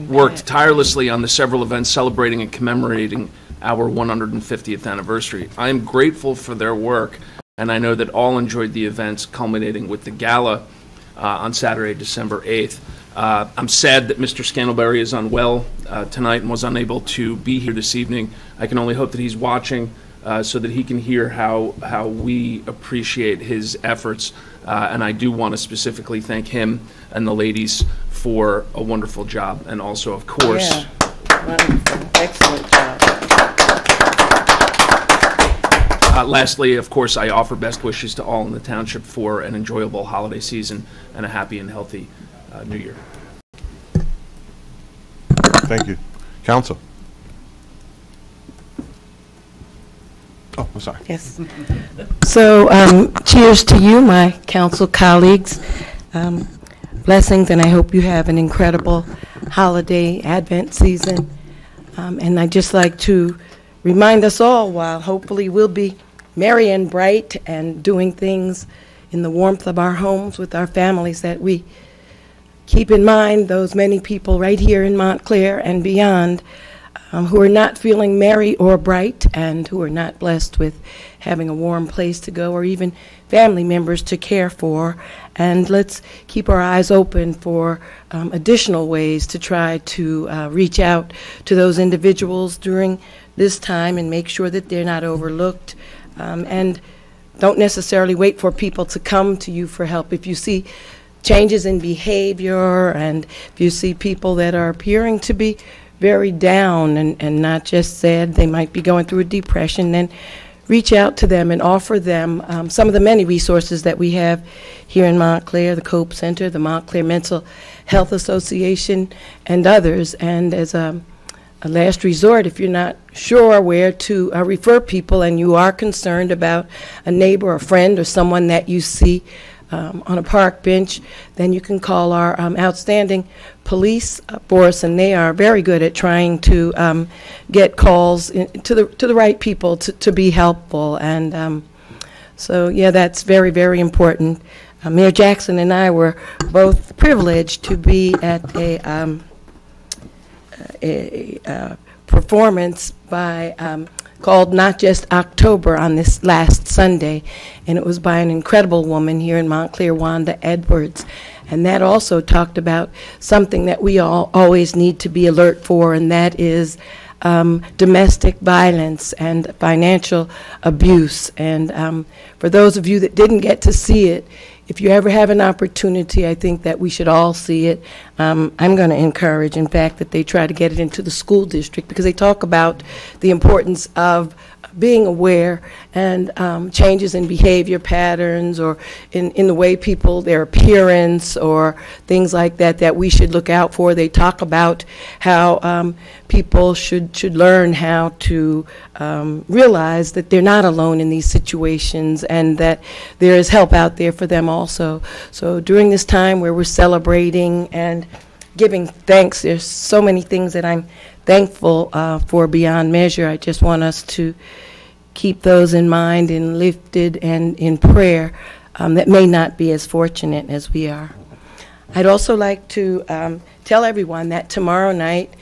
worked tirelessly on the several events celebrating and commemorating our 150th anniversary. I am grateful for their work, and I know that all enjoyed the events culminating with the gala on Saturday, December 8th. I'm sad that Mr. Scantlebury is unwell tonight and was unable to be here this evening. I can only hope that he's watching so that he can hear how we appreciate his efforts. And I do want to specifically thank him and the ladies for a wonderful job. And also, of course... Yeah, wonderful. Excellent job. Lastly, of course, I offer best wishes to all in the township for an enjoyable holiday season and a happy and healthy New Year. Thank you. Council? Oh, I'm sorry. Yes. So, cheers to you, my council colleagues. Blessings, and I hope you have an incredible holiday Advent season. And I'd just like to remind us all, while hopefully we'll be merry and bright and doing things in the warmth of our homes with our families, that we keep in mind those many people right here in Montclair and beyond who are not feeling merry or bright and who are not blessed with having a warm place to go or even family members to care for, and let's keep our eyes open for additional ways to try to reach out to those individuals during this time and make sure that they're not overlooked, and don't necessarily wait for people to come to you for help. If you see changes in behavior and if you see people that are appearing to be very down and not just sad, they might be going through a depression, then reach out to them and offer them some of the many resources that we have here in Montclair, the COPE Center, the Montclair Mental Health Association, and others. And as a last resort, if you're not sure where to refer people and you are concerned about a neighbor or friend or someone that you see on a park bench, then you can call our outstanding police force, and they are very good at trying to get calls to the right people to be helpful. And so, yeah, that's very, very important. Mayor Jackson and I were both privileged to be at a performance by called Not Just October on this last Sunday, and it was by an incredible woman here in Montclair, Wanda Edwards. And that also talked about something that we all always need to be alert for, and that is domestic violence and financial abuse. And for those of you that didn't get to see it, if you ever have an opportunity, I think that we should all see it. I'm going to encourage, in fact, that they try to get it into the school district, because they talk about the importance of being aware and changes in behavior patterns or in the way people, their appearance or things like that, that we should look out for. They talk about how people should learn how to realize that they're not alone in these situations and that there is help out there for them also. So during this time where we're celebrating and giving thanks, there's so many things that I'm thankful for beyond measure. I just want us to keep those in mind and lifted and in prayer that may not be as fortunate as we are. I'd also like to tell everyone that tomorrow night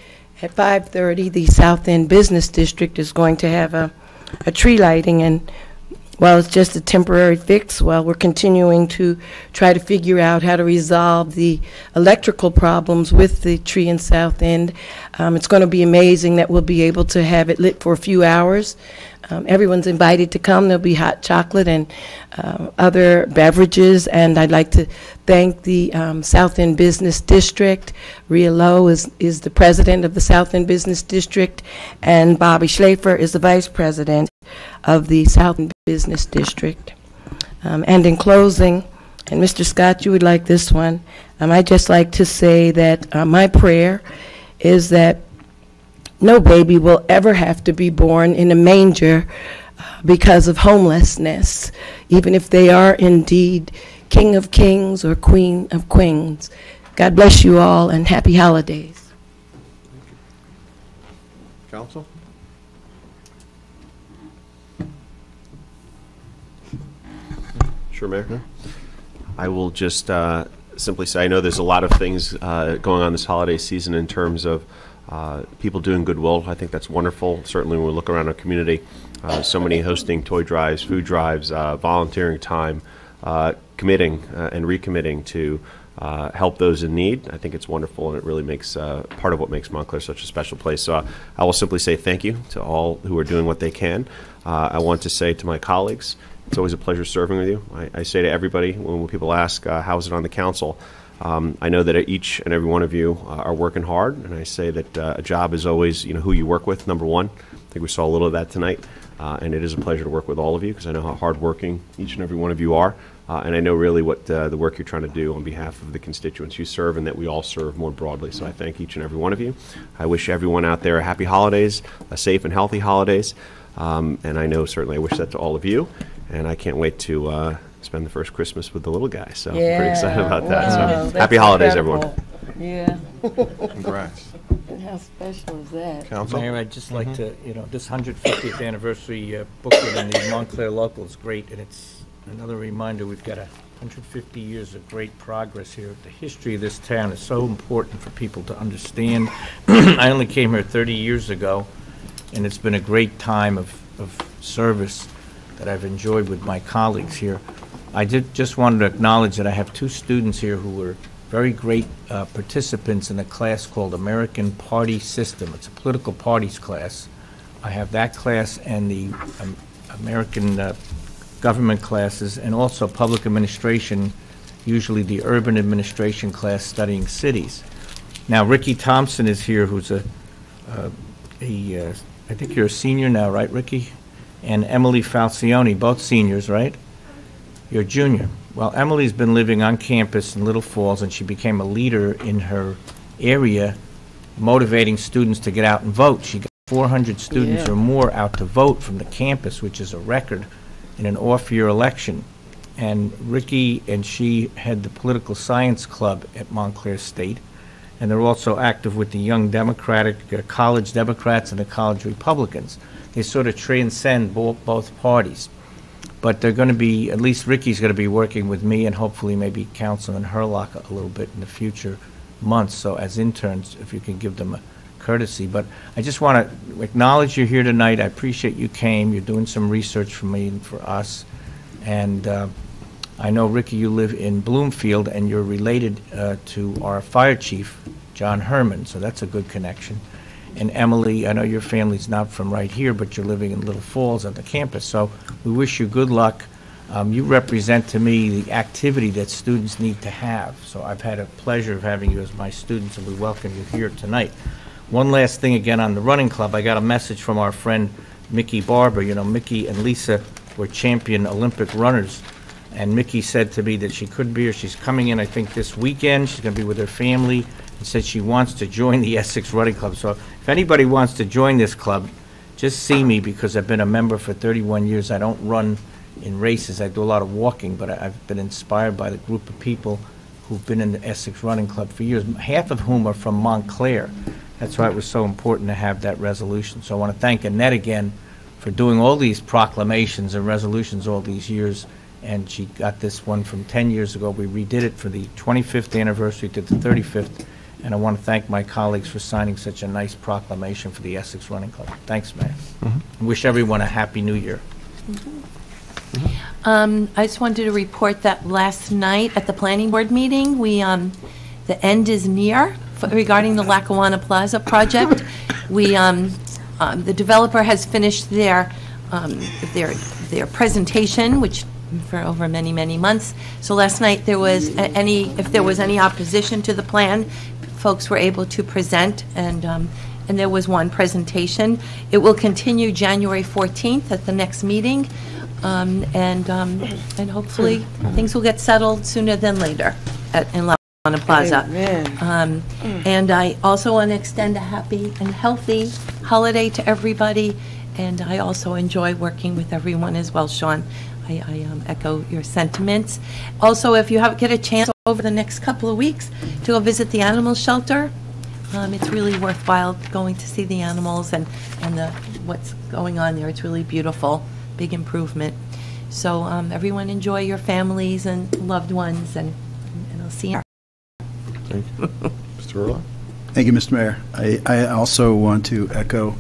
at 5:30, the South End Business District is going to have a tree lighting, and while it's just a temporary fix, while we're continuing to try to figure out how to resolve the electrical problems with the tree in South End, it's going to be amazing that we'll be able to have it lit for a few hours. Everyone's invited to come. There'll be hot chocolate and other beverages, and I'd like to thank the South End Business District. Rhea Lowe is the president of the South End Business District, and Bobby Schlafer is the vice president of the South End Business District. And in closing, and Mr. Scott, you would like this one, I'd just like to say that my prayer is that no baby will ever have to be born in a manger because of homelessness, even if they are indeed King of Kings or Queen of Queens. God bless you all, and happy holidays. Council? Sure, Mayor. I will just simply say I know there's a lot of things going on this holiday season in terms of people doing goodwill. I think that's wonderful. Certainly when we look around our community, so many hosting toy drives, food drives, volunteering time, committing and recommitting to help those in need. I think it's wonderful, and it really makes part of what makes Montclair such a special place. So I will simply say thank you to all who are doing what they can. I want to say to my colleagues, it's always a pleasure serving with you. I say to everybody when people ask, how is it on the council? I know that each and every one of you are working hard, and I say that a job is always, who you work with, number one. I think we saw a little of that tonight, and it is a pleasure to work with all of you because I know how hardworking each and every one of you are, and I know really what the work you're trying to do on behalf of the constituents you serve and that we all serve more broadly. So I thank each and every one of you. I wish everyone out there a happy holidays, a safe and healthy holidays, and I know certainly I wish that to all of you, and I can't wait to spend the first Christmas with the little guy, so I'm pretty excited about that. So happy holidays, everyone. Yeah. Congrats. And how special is that? Council? Mayor, I'd just like to, this 150th anniversary booklet in the Montclair Local is great, and it's another reminder we've got 150 years of great progress here. The history of this town is so important for people to understand. I only came here 30 years ago, and it's been a great time of service that I've enjoyed with my colleagues here. I just wanted to acknowledge that I have two students here who were very great participants in a class called American Party System. It's a political parties class. I have that class and the American government classes, and also public administration, usually the urban administration class studying cities. Now, Ricky Thompson is here, who's I think you're a senior now, right, Ricky? And Emily Falcione, both seniors, right? You're a junior. Well, Emily's been living on campus in Little Falls, and she became a leader in her area, motivating students to get out and vote. She got 400 students or more out to vote from the campus, which is a record in an off-year election. And Ricky and she head the political science club at Montclair State, and they're also active with the Young Democratic College Democrats and the College Republicans. They sort of transcend both parties. But they're going to be, at least Ricky's going to be working with me and hopefully maybe Councilman Herlock a little bit in the future months. So as interns, if you can give them a courtesy. But I just want to acknowledge you're here tonight. I appreciate you came. You're doing some research for me and for us. And I know, Ricky, you live in Bloomfield, and you're related to our fire chief, John Herman. So that's a good connection. And Emily, I know your family's not from right here, but you're living in Little Falls on the campus. So we wish you good luck. You represent to me the activity that students need to have. So I've had a pleasure of having you as my students, and we welcome you here tonight. One last thing again on the running club. I got a message from our friend Mickey Barber. You know, Mickey and Lisa were champion Olympic runners. And Mickey said to me that she couldn't be here. She's coming in, I think, this weekend. She's going to be with her family, and said she wants to join the Essex Running Club. So if anybody wants to join this club, just see me, because I've been a member for 31 years. I don't run in races. I do a lot of walking, but I've been inspired by the group of people who've been in the Essex Running Club for years, half of whom are from Montclair. That's why it was so important to have that resolution. So I want to thank Annette again for doing all these proclamations and resolutions all these years. And she got this one from 10 years ago. We redid it for the 25th anniversary to the 35th. And I want to thank my colleagues for signing such a nice proclamation for the Essex Running Club. Thanks, Mayor. Wish everyone a Happy New Year. I just wanted to report that last night at the planning board meeting, the end is near regarding the Lackawanna Plaza project. The developer has finished their presentation, which for over many, many months. So last night if there was any opposition to the plan, folks were able to present, and there was one presentation. It will continue January 14th at the next meeting, and hopefully things will get settled sooner than later in Lackawanna Plaza. And I also want to extend a happy and healthy holiday to everybody, and I also enjoy working with everyone as well, Sean. I echo your sentiments. Also, if you get a chance over the next couple of weeks to go visit the animal shelter, it's really worthwhile going to see the animals and what's going on there. It's really beautiful, big improvement. So everyone enjoy your families and loved ones, and I'll see you. Thank you. Mr. Earl? Thank you, Mr. Mayor. I also want to echo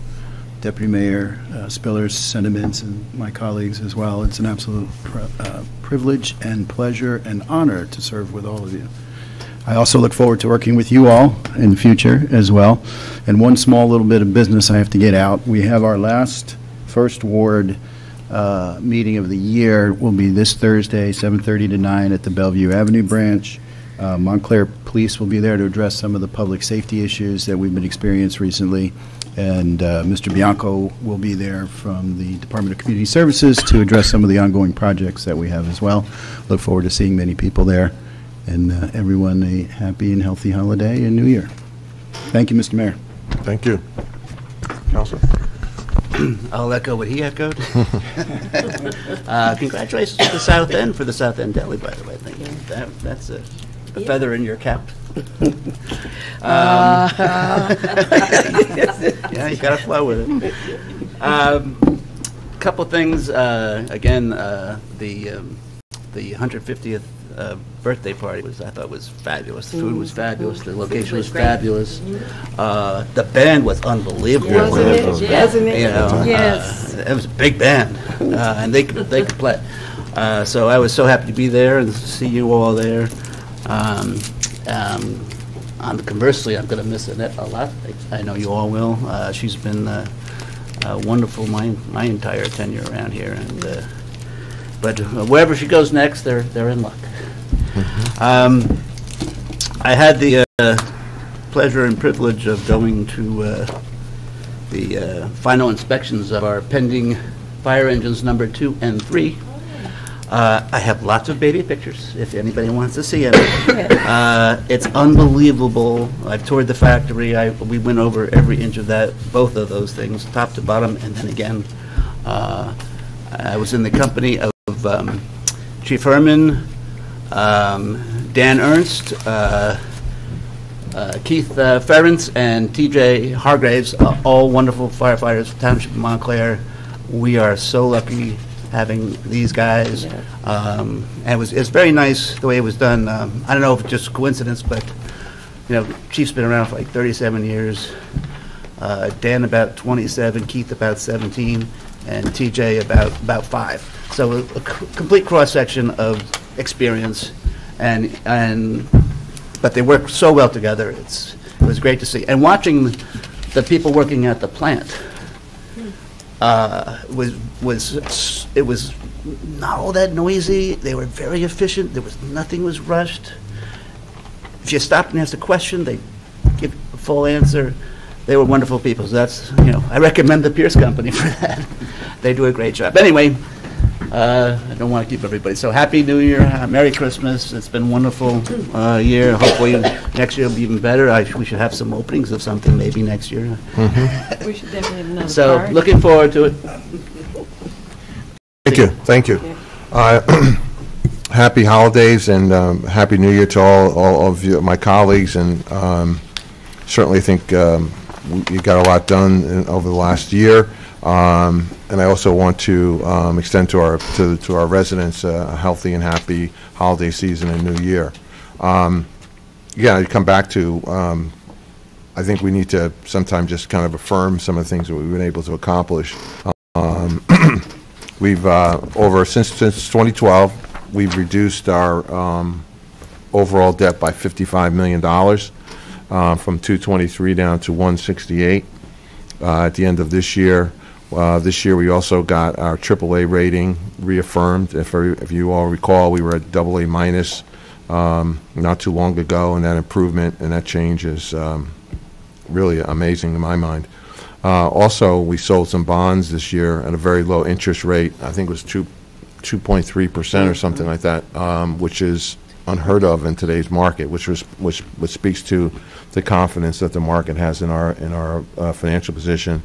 Deputy Mayor Spiller's sentiments and my colleagues as well. It's an absolute privilege and pleasure and honor to serve with all of you. I also look forward to working with you all in the future as well. And one small little bit of business I have to get out. We have our last First Ward meeting of the year will be this Thursday, 7:30 to 9 at the Bellevue Avenue branch. Montclair Police will be there to address some of the public safety issues that we've been experiencing recently. And Mr. Bianco will be there from the Department of Community Services to address some of the ongoing projects that we have as well. Look forward to seeing many people there. And everyone a happy and healthy holiday and New Year. Thank you, Mr. Mayor. Thank you. Councilor? I'll echo what he echoed. Congratulations to the South End for the South End Deli, by the way. Thank you. That's a feather in your cap. Yeah, you got to flow with it. Couple things. Again, the 150th birthday party I thought was fabulous. The food was fabulous. The location was fabulous. The band was unbelievable. Wasn't it? You know, Yes. it was a big band, and they could play. So I was so happy to be there and see you all there. Conversely, I'm going to miss Annette a lot. I know you all will. She's been wonderful my entire tenure around here. But wherever she goes next, they're in luck. I had the pleasure and privilege of going to the final inspections of our pending fire engines number 2 and 3. I have lots of baby pictures, if anybody wants to see it. It's unbelievable. I've toured the factory. We went over every inch of both of those things, top to bottom, and then again. I was in the company of Chief Herman, Dan Ernst, Keith Ferentz, and TJ Hargraves, all wonderful firefighters, Township of Montclair. We are so lucky having these guys. And it's very nice the way it was done. I don't know if it's just coincidence, but Chief's been around for like 37 years. Dan about 27, Keith about 17, and TJ about 5. So a complete cross-section of experience, but they work so well together. It was great to see. And watching the people working at the plant it was not all that noisy. They were very efficient. Nothing was rushed. If you stopped and asked a question, they give a full answer. They were wonderful people. So that's, I recommend the Pierce Company for that. They do a great job. Anyway, I don't want to keep everybody. So Happy New Year, Merry Christmas. It's been a wonderful year. Hopefully next year will be even better. We should have some openings of something maybe next year. We should definitely have another So park. looking forward to it. Thank you. Happy holidays and Happy New Year to all of you, my colleagues, and certainly think you got a lot done over the last year. And I also want to extend to our residents a healthy and happy holiday season and New Year. I come back to I think we need to sometime just kind of affirm some of the things that we've been able to accomplish. We've since 2012 we've reduced our overall debt by $55 million from 223 down to 168 at the end of this year. This year we also got our AAA rating reaffirmed. If you all recall, we were at AA minus not too long ago, and that improvement and that change is really amazing in my mind. Also, we sold some bonds this year at a very low interest rate. I think it was 2.3% or something like that, which is unheard of in today's market, which speaks to the confidence that the market has in our financial position.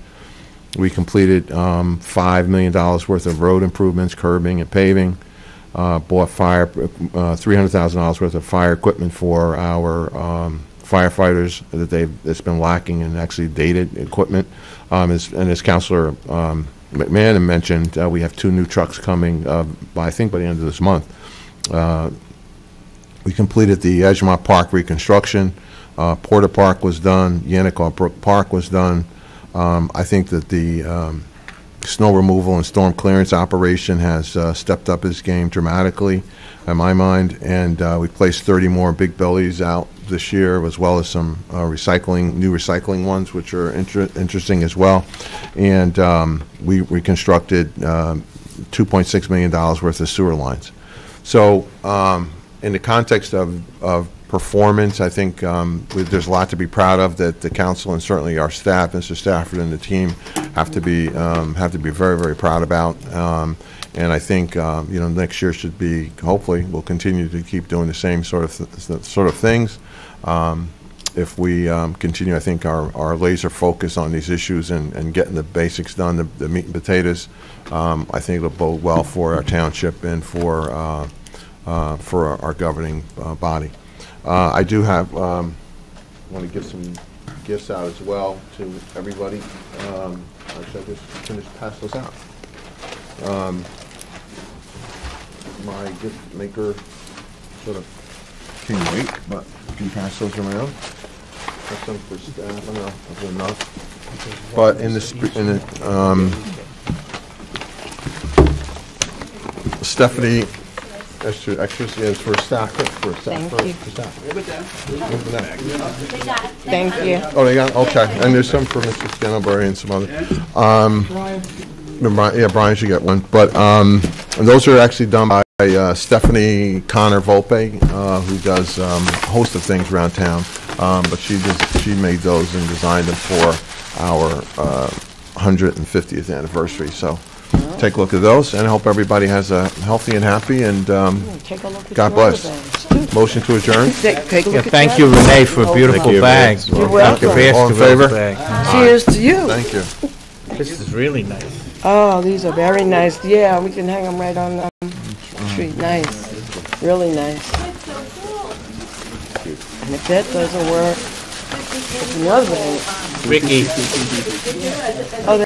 We completed $5 million worth of road improvements, curbing and paving. Bought $300,000 worth of fire equipment for our firefighters that's been lacking in actually dated equipment. As Councilor McMahon mentioned, we have 2 new trucks coming by the end of this month. We completed the Edgemont Park reconstruction. Porter Park was done. Yannicott Brook Park was done. I think that the snow removal and storm clearance operation has stepped up its game dramatically, in my mind, and we placed 30 more big bellies out this year, as well as some new recycling ones, which are interesting as well. And we reconstructed $2.6 million worth of sewer lines. So in the context of performance, I think there's a lot to be proud of that the council and certainly our staff, Mr. Stafford and the team, have to be very, very proud about. And I think next year should be, hopefully we'll continue to keep doing the same sort of things. If we continue, I think our laser focus on these issues and getting the basics done, the meat and potatoes, I think it'll bode well for our township and for our governing body. I do have, want to give some gifts out as well to everybody. Actually, I just pass those out. My gift maker sort of can wait, but you can pass those around. Have some for staff. I don't know if there's enough. But in the Stephanie, extra, yes, for staff. Thank you. For staff. Thank you. Oh, they got, okay, and there's some for Mr. Scantlebury and some other. Yeah, Brian should get one, but, and those are actually done by Stephanie Connor Volpe, who does a host of things around town, but she made those and designed them for our 150th anniversary, so take a look at those, and I hope everybody has a healthy and happy, and Take a look at God your other bless. bags, too. Motion to adjourn? Take a look at Thank your you, other Renee, bags. for a beautiful bag. You're welcome. All in favor? Cheers to you. Thank you. This is really nice. Oh, these are very nice. Yeah, we can hang them right on the tree. Nice. Really nice. And if that doesn't work, it's another thing. Ricky. Oh,